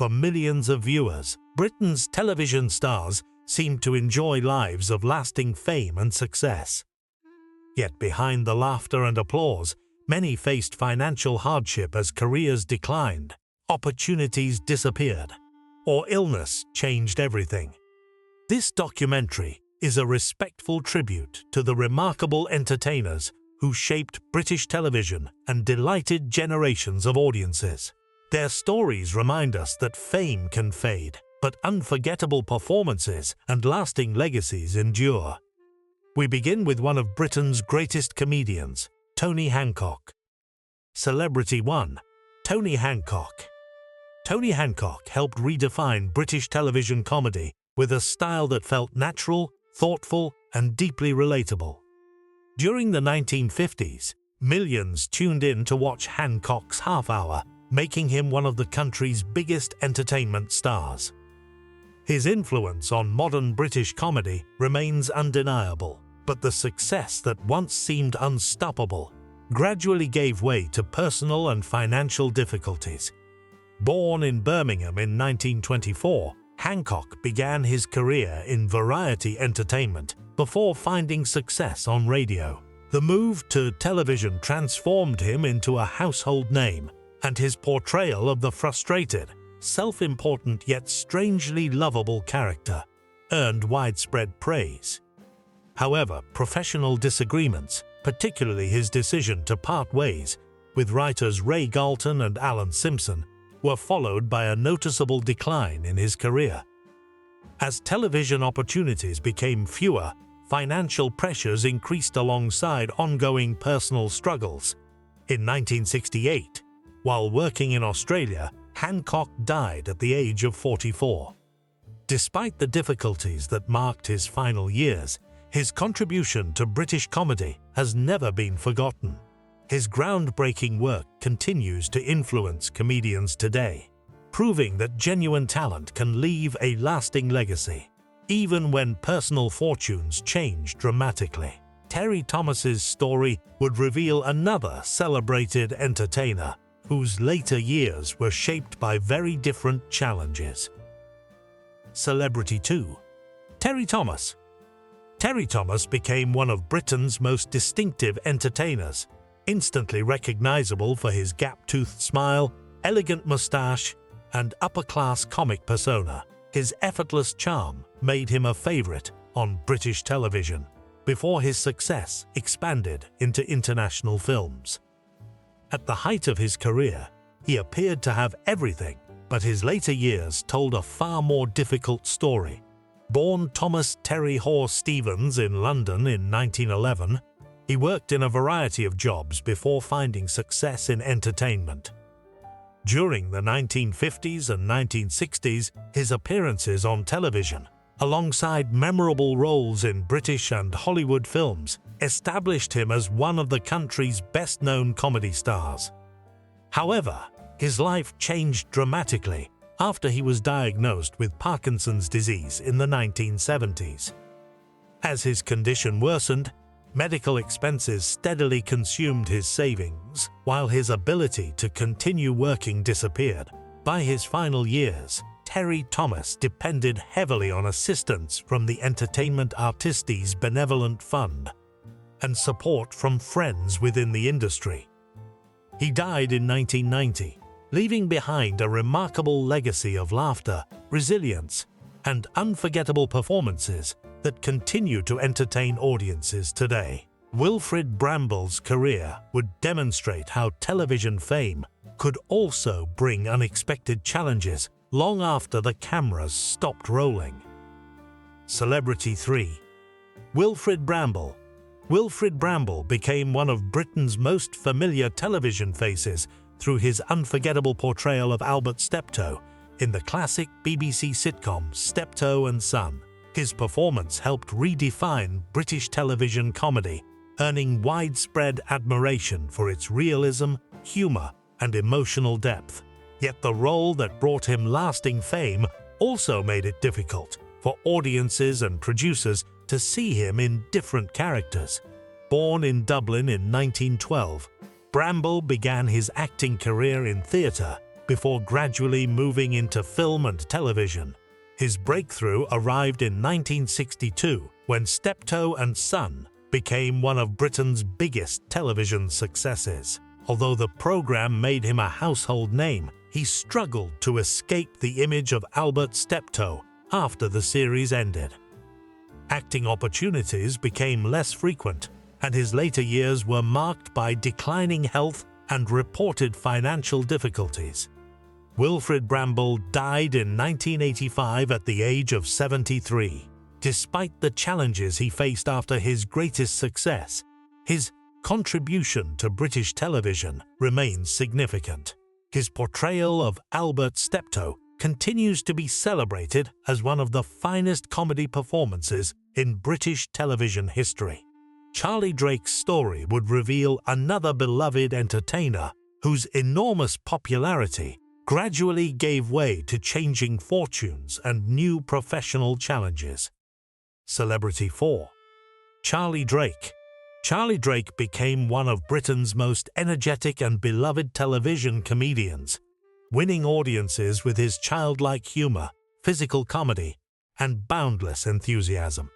For millions of viewers, Britain's television stars seemed to enjoy lives of lasting fame and success. Yet behind the laughter and applause, many faced financial hardship as careers declined, opportunities disappeared, or illness changed everything. This documentary is a respectful tribute to the remarkable entertainers who shaped British television and delighted generations of audiences. Their stories remind us that fame can fade, but unforgettable performances and lasting legacies endure. We begin with one of Britain's greatest comedians, Tony Hancock. Celebrity 1. Tony Hancock. Tony Hancock helped redefine British television comedy with a style that felt natural, thoughtful, and deeply relatable. During the 1950s, millions tuned in to watch Hancock's half hour, making him one of the country's biggest entertainment stars. His influence on modern British comedy remains undeniable, but the success that once seemed unstoppable gradually gave way to personal and financial difficulties. Born in Birmingham in 1924, Hancock began his career in variety entertainment before finding success on radio. The move to television transformed him into a household name, and his portrayal of the frustrated, self-important yet strangely lovable character earned widespread praise. However, professional disagreements, particularly his decision to part ways with writers Ray Galton and Alan Simpson, were followed by a noticeable decline in his career. As television opportunities became fewer, financial pressures increased alongside ongoing personal struggles. In 1968, while working in Australia, Hancock died at the age of 44. Despite the difficulties that marked his final years, his contribution to British comedy has never been forgotten. His groundbreaking work continues to influence comedians today, proving that genuine talent can leave a lasting legacy, even when personal fortunes change dramatically. Terry Thomas's story would reveal another celebrated entertainer whose later years were shaped by very different challenges. Celebrity 2. Terry Thomas. Terry Thomas became one of Britain's most distinctive entertainers, instantly recognizable for his gap-toothed smile, elegant moustache, and upper-class comic persona. His effortless charm made him a favorite on British television before his success expanded into international films. At the height of his career, he appeared to have everything, but his later years told a far more difficult story. Born Thomas Terry Hoare Stevens in London in 1911, he worked in a variety of jobs before finding success in entertainment. During the 1950s and 1960s, his appearances on television, alongside memorable roles in British and Hollywood films, established him as one of the country's best-known comedy stars. However, his life changed dramatically after he was diagnosed with Parkinson's disease in the 1970s. As his condition worsened, medical expenses steadily consumed his savings, while his ability to continue working disappeared. By his final years, Terry Thomas depended heavily on assistance from the Entertainment Artistes Benevolent Fund and support from friends within the industry. He died in 1990, leaving behind a remarkable legacy of laughter, resilience, and unforgettable performances that continue to entertain audiences today. Wilfrid Brambell's career would demonstrate how television fame could also bring unexpected challenges long after the cameras stopped rolling. Celebrity 3. Wilfrid Brambell. Wilfrid Brambell became one of Britain's most familiar television faces through his unforgettable portrayal of Albert Steptoe in the classic BBC sitcom Steptoe and Son. His performance helped redefine British television comedy, earning widespread admiration for its realism, humor, and emotional depth. Yet the role that brought him lasting fame also made it difficult for audiences and producers to see him in different characters. Born in Dublin in 1912, Bramble began his acting career in theatre before gradually moving into film and television. His breakthrough arrived in 1962 when Steptoe and Son became one of Britain's biggest television successes. Although the program made him a household name, he struggled to escape the image of Albert Steptoe after the series ended. Acting opportunities became less frequent, and his later years were marked by declining health and reported financial difficulties. Wilfrid Bramble died in 1985 at the age of 73. Despite the challenges he faced after his greatest success, his contribution to British television remains significant. His portrayal of Albert Steptoe continues to be celebrated as one of the finest comedy performances in British television history. Charlie Drake's story would reveal another beloved entertainer whose enormous popularity gradually gave way to changing fortunes and new professional challenges. Celebrity 4. Charlie Drake. Charlie Drake became one of Britain's most energetic and beloved television comedians, winning audiences with his childlike humor, physical comedy, and boundless enthusiasm.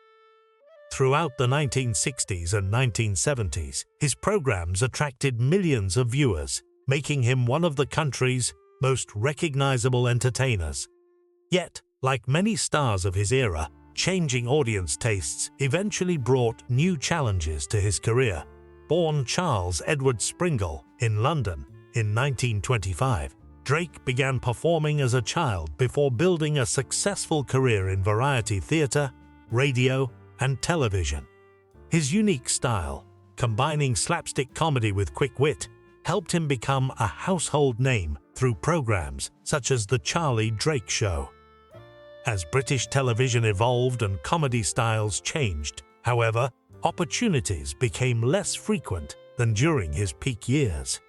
Throughout the 1960s and 1970s, his programs attracted millions of viewers, making him one of the country's most recognizable entertainers. Yet, like many stars of his era, changing audience tastes eventually brought new challenges to his career. Born Charles Edward Springle in London in 1925, Drake began performing as a child before building a successful career in variety theatre, radio, and television. His unique style, combining slapstick comedy with quick wit, helped him become a household name through programs such as The Charlie Drake Show. As British television evolved and comedy styles changed, however, opportunities became less frequent than during his peak years.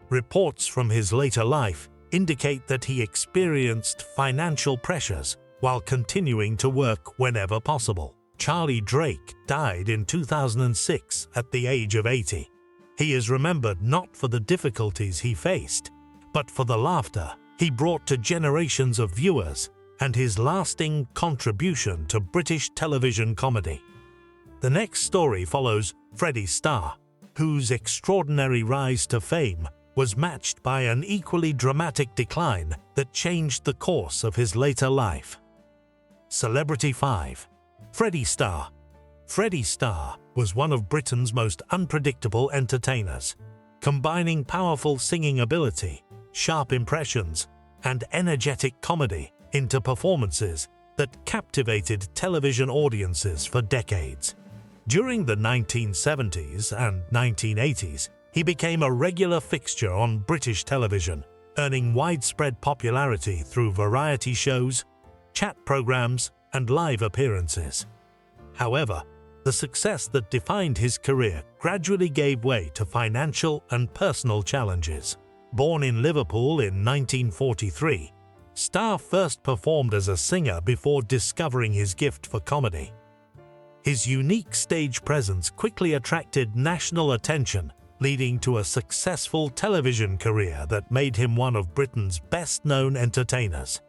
Reports from his later life indicate that he experienced financial pressures while continuing to work whenever possible. Charlie Drake died in 2006 at the age of 80. He is remembered not for the difficulties he faced, but for the laughter he brought to generations of viewers and his lasting contribution to British television comedy. The next story follows Freddie Starr, whose extraordinary rise to fame was matched by an equally dramatic decline that changed the course of his later life. Celebrity 5. Freddie Starr. Freddie Starr was one of Britain's most unpredictable entertainers, combining powerful singing ability, sharp impressions, and energetic comedy into performances that captivated television audiences for decades. During the 1970s and 1980s, he became a regular fixture on British television, earning widespread popularity through variety shows, chat programs, and live appearances. However, the success that defined his career gradually gave way to financial and personal challenges. Born in Liverpool in 1943, Starr first performed as a singer before discovering his gift for comedy. His unique stage presence quickly attracted national attention, leading to a successful television career that made him one of Britain's best-known entertainers.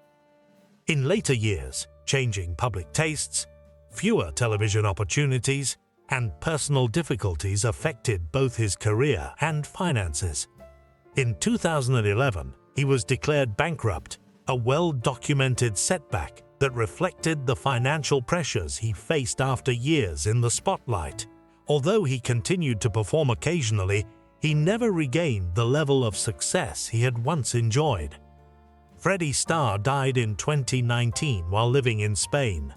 In later years, changing public tastes, fewer television opportunities, and personal difficulties affected both his career and finances. In 2011, he was declared bankrupt, a well-documented setback that reflected the financial pressures he faced after years in the spotlight. Although he continued to perform occasionally, he never regained the level of success he had once enjoyed. Freddie Starr died in 2019 while living in Spain.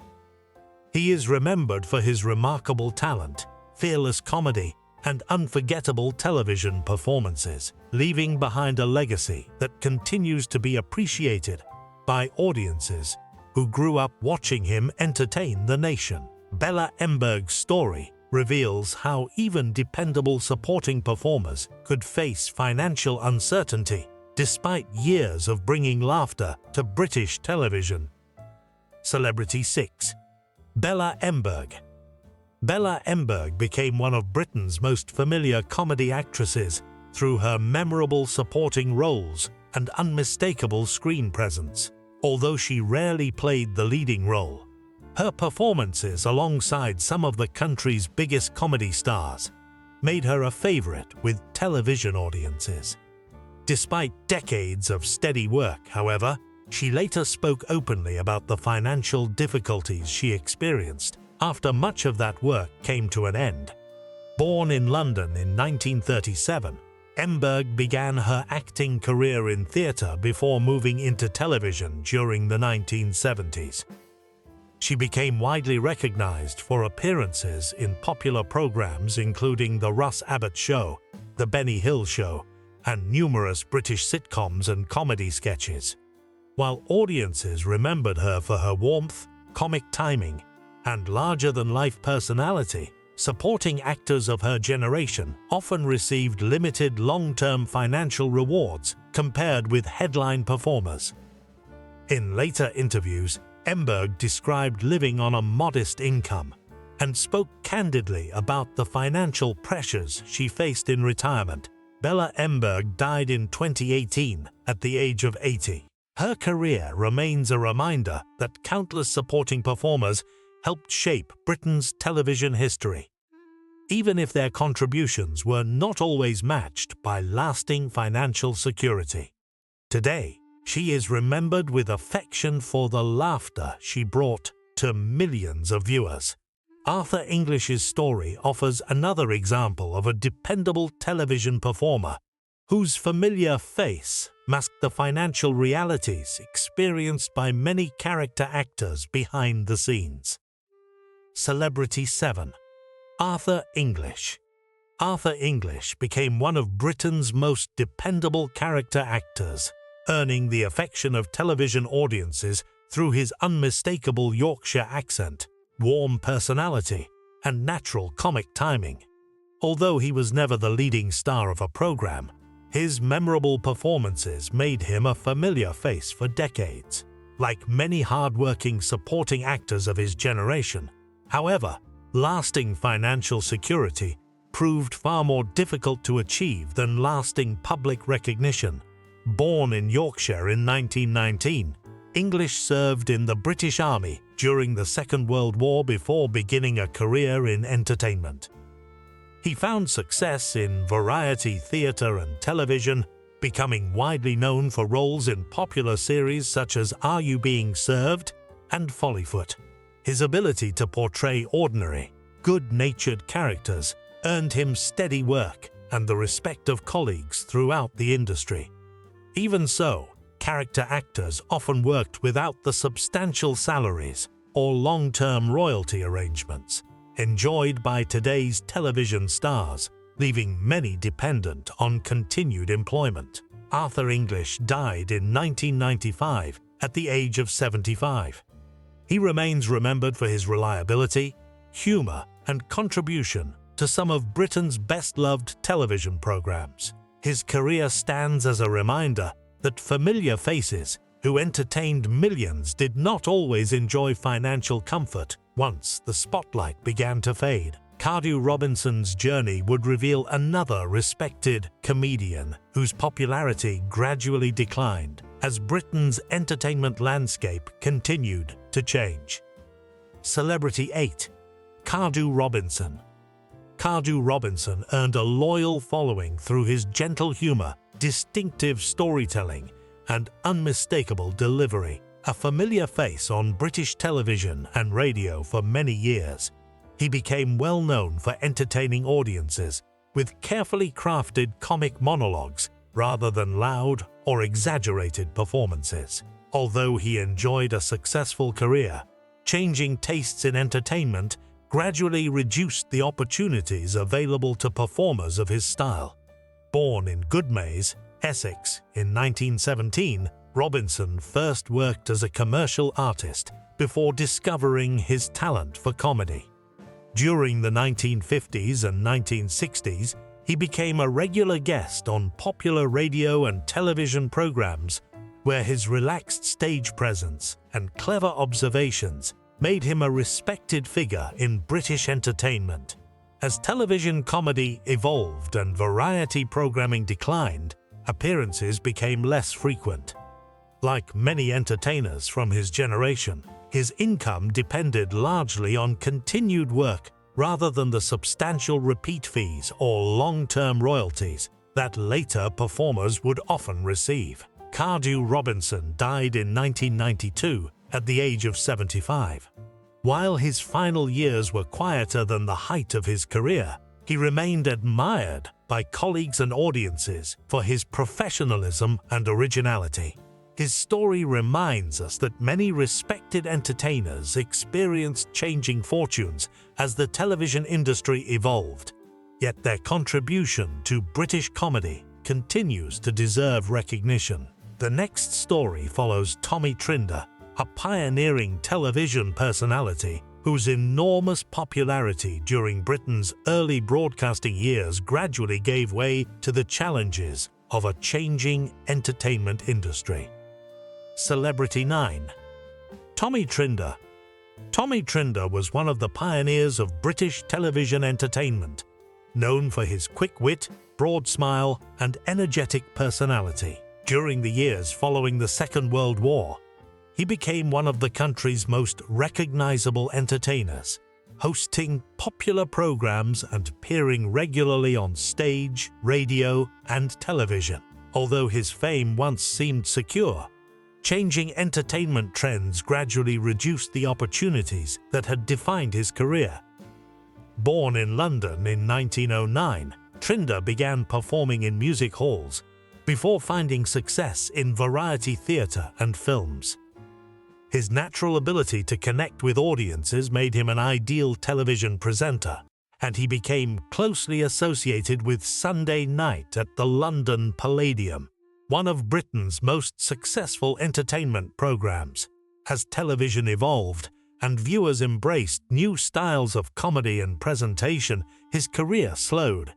He is remembered for his remarkable talent, fearless comedy, and unforgettable television performances, leaving behind a legacy that continues to be appreciated by audiences who grew up watching him entertain the nation. Bella Emberg's story reveals how even dependable supporting performers could face financial uncertainty despite years of bringing laughter to British television. Celebrity 6. Bella Emberg. Bella Emberg became one of Britain's most familiar comedy actresses through her memorable supporting roles and unmistakable screen presence. Although she rarely played the leading role, her performances alongside some of the country's biggest comedy stars made her a favorite with television audiences. Despite decades of steady work, however, she later spoke openly about the financial difficulties she experienced after much of that work came to an end. Born in London in 1937, Emberg began her acting career in theatre before moving into television during the 1970s. She became widely recognized for appearances in popular programs including The Russ Abbott Show, The Benny Hill Show, and numerous British sitcoms and comedy sketches. While audiences remembered her for her warmth, comic timing, and larger-than-life personality, supporting actors of her generation often received limited long-term financial rewards compared with headline performers. In later interviews, Emberg described living on a modest income and spoke candidly about the financial pressures she faced in retirement. Bella Emberg died in 2018 at the age of 80. Her career remains a reminder that countless supporting performers helped shape Britain's television history, even if their contributions were not always matched by lasting financial security. Today, she is remembered with affection for the laughter she brought to millions of viewers. Arthur English's story offers another example of a dependable television performer whose familiar face masked the financial realities experienced by many character actors behind the scenes. Celebrity 7. Arthur English. Arthur English became one of Britain's most dependable character actors, earning the affection of television audiences through his unmistakable Yorkshire accent, warm personality, and natural comic timing. Although he was never the leading star of a program, his memorable performances made him a familiar face for decades. Like many hard-working supporting actors of his generation, however, lasting financial security proved far more difficult to achieve than lasting public recognition. Born in Yorkshire in 1919, English served in the British Army during the Second World War before beginning a career in entertainment. He found success in variety theatre and television, becoming widely known for roles in popular series such as Are You Being Served and Follyfoot. His ability to portray ordinary, good-natured characters earned him steady work and the respect of colleagues throughout the industry. Even so, character actors often worked without the substantial salaries or long-term royalty arrangements enjoyed by today's television stars, leaving many dependent on continued employment. Arthur English died in 1995 at the age of 75. He remains remembered for his reliability, humor, and contribution to some of Britain's best-loved television programs. His career stands as a reminder that familiar faces who entertained millions did not always enjoy financial comfort once the spotlight began to fade. Cardew Robinson's journey would reveal another respected comedian whose popularity gradually declined as Britain's entertainment landscape continued to change. Celebrity 8. Cardew Robinson. Cardew Robinson earned a loyal following through his gentle humor, distinctive storytelling, and unmistakable delivery. A familiar face on British television and radio for many years, he became well known for entertaining audiences with carefully crafted comic monologues rather than loud or exaggerated performances. Although he enjoyed a successful career, changing tastes in entertainment gradually reduced the opportunities available to performers of his style. Born in Goodmayes, Essex, in 1917, Robinson first worked as a commercial artist before discovering his talent for comedy. During the 1950s and 1960s, he became a regular guest on popular radio and television programs where his relaxed stage presence and clever observations made him a respected figure in British entertainment. As television comedy evolved and variety programming declined, appearances became less frequent. Like many entertainers from his generation, his income depended largely on continued work rather than the substantial repeat fees or long-term royalties that later performers would often receive. Cardew Robinson died in 1992 at the age of 75. While his final years were quieter than the height of his career, he remained admired by colleagues and audiences for his professionalism and originality. His story reminds us that many respected entertainers experienced changing fortunes as the television industry evolved, yet their contribution to British comedy continues to deserve recognition. The next story follows Tommy Trinder, a pioneering television personality whose enormous popularity during Britain's early broadcasting years gradually gave way to the challenges of a changing entertainment industry. Celebrity 9. Tommy Trinder. Tommy Trinder was one of the pioneers of British television entertainment, known for his quick wit, broad smile, and energetic personality. During the years following the Second World War, he became one of the country's most recognizable entertainers, hosting popular programs and appearing regularly on stage, radio, and television. Although his fame once seemed secure, changing entertainment trends gradually reduced the opportunities that had defined his career. Born in London in 1909, Trinder began performing in music halls before finding success in variety theatre and films. His natural ability to connect with audiences made him an ideal television presenter, and he became closely associated with Sunday Night at the London Palladium, one of Britain's most successful entertainment programs. As television evolved and viewers embraced new styles of comedy and presentation, his career slowed.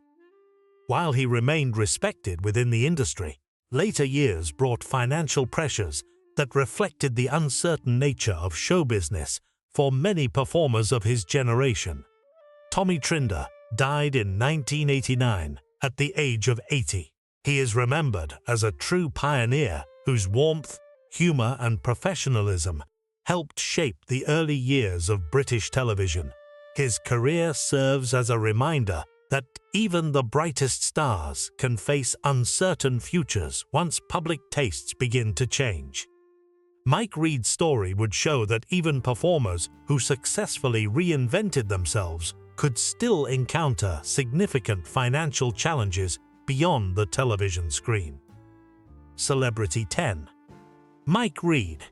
While he remained respected within the industry, later years brought financial pressures that reflected the uncertain nature of show business for many performers of his generation. Tommy Trinder died in 1989 at the age of 80. He is remembered as a true pioneer whose warmth, humor, and professionalism helped shape the early years of British television. His career serves as a reminder that even the brightest stars can face uncertain futures once public tastes begin to change. Mike Reed's story would show that even performers who successfully reinvented themselves could still encounter significant financial challenges beyond the television screen. Celebrity 10. Mike Reed.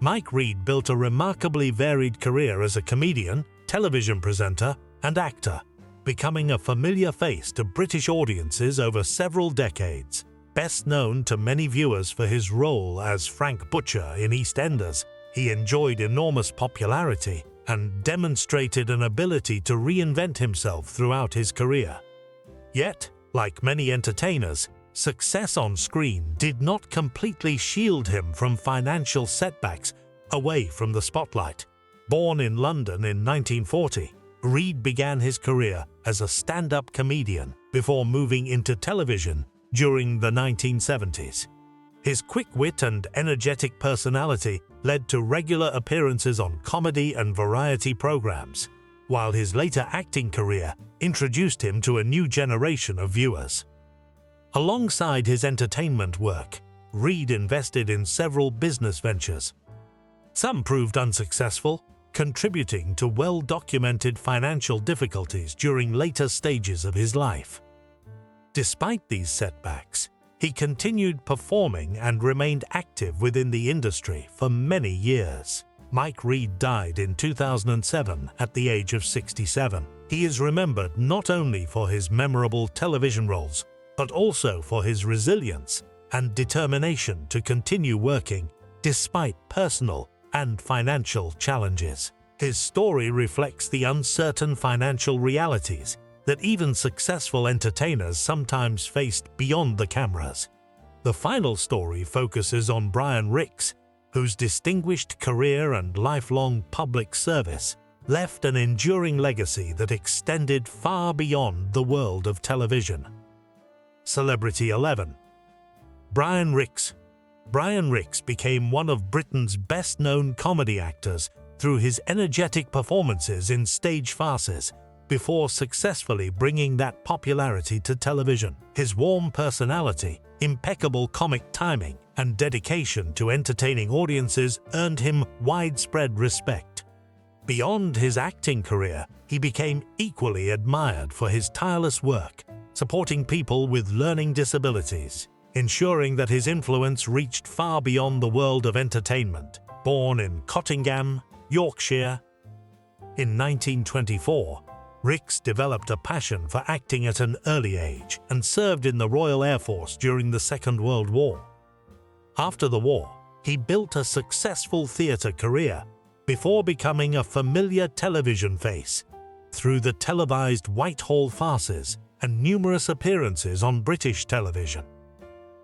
Mike Reed built a remarkably varied career as a comedian, television presenter, and actor, becoming a familiar face to British audiences over several decades. Best known to many viewers for his role as Frank Butcher in EastEnders, he enjoyed enormous popularity and demonstrated an ability to reinvent himself throughout his career. Yet, like many entertainers, success on screen did not completely shield him from financial setbacks away from the spotlight. Born in London in 1940, Reed began his career as a stand-up comedian before moving into television during the 1970s. His quick wit and energetic personality led to regular appearances on comedy and variety programs, while his later acting career introduced him to a new generation of viewers. Alongside his entertainment work, Reed invested in several business ventures. Some proved unsuccessful, contributing to well-documented financial difficulties during later stages of his life. Despite these setbacks, he continued performing and remained active within the industry for many years. Mike Reed died in 2007 at the age of 67. He is remembered not only for his memorable television roles, but also for his resilience and determination to continue working despite personal and financial challenges. His story reflects the uncertain financial realities that even successful entertainers sometimes faced beyond the cameras. The final story focuses on Brian Rix, whose distinguished career and lifelong public service left an enduring legacy that extended far beyond the world of television. Celebrity 11. Brian Rix. Brian Rix became one of Britain's best-known comedy actors through his energetic performances in stage farces, before successfully bringing that popularity to television. His warm personality, impeccable comic timing, and dedication to entertaining audiences earned him widespread respect. Beyond his acting career, he became equally admired for his tireless work, supporting people with learning disabilities, ensuring that his influence reached far beyond the world of entertainment. Born in Cottingham, Yorkshire, in 1924, Rix developed a passion for acting at an early age and served in the Royal Air Force during the Second World War. After the war, he built a successful theatre career before becoming a familiar television face through the televised Whitehall farces and numerous appearances on British television.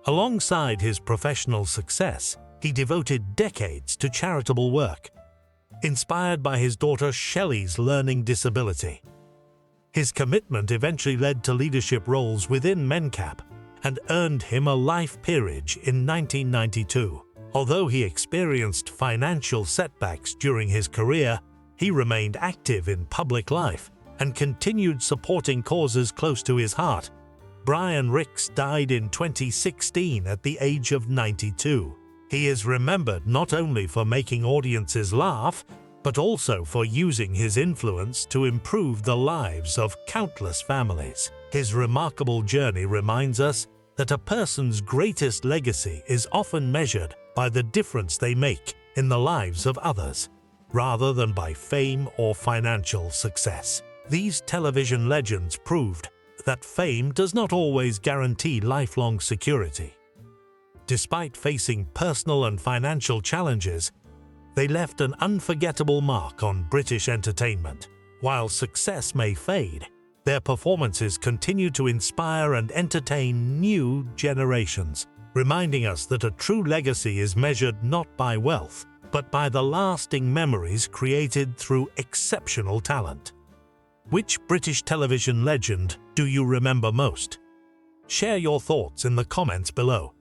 Alongside his professional success, he devoted decades to charitable work, inspired by his daughter Shelley's learning disability. His commitment eventually led to leadership roles within MenCap and earned him a life peerage in 1992. Although he experienced financial setbacks during his career, he remained active in public life and continued supporting causes close to his heart. Brian Rix died in 2016 at the age of 92. He is remembered not only for making audiences laugh, but also for using his influence to improve the lives of countless families. His remarkable journey reminds us that a person's greatest legacy is often measured by the difference they make in the lives of others, rather than by fame or financial success. These television legends proved that fame does not always guarantee lifelong security. Despite facing personal and financial challenges, they left an unforgettable mark on British entertainment. While success may fade, their performances continue to inspire and entertain new generations, reminding us that a true legacy is measured not by wealth, but by the lasting memories created through exceptional talent. Which British television legend do you remember most? Share your thoughts in the comments below.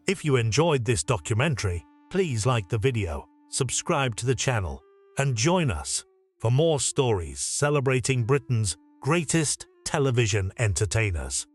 If you enjoyed this documentary, please like the video, subscribe to the channel, and join us for more stories celebrating Britain's greatest television entertainers.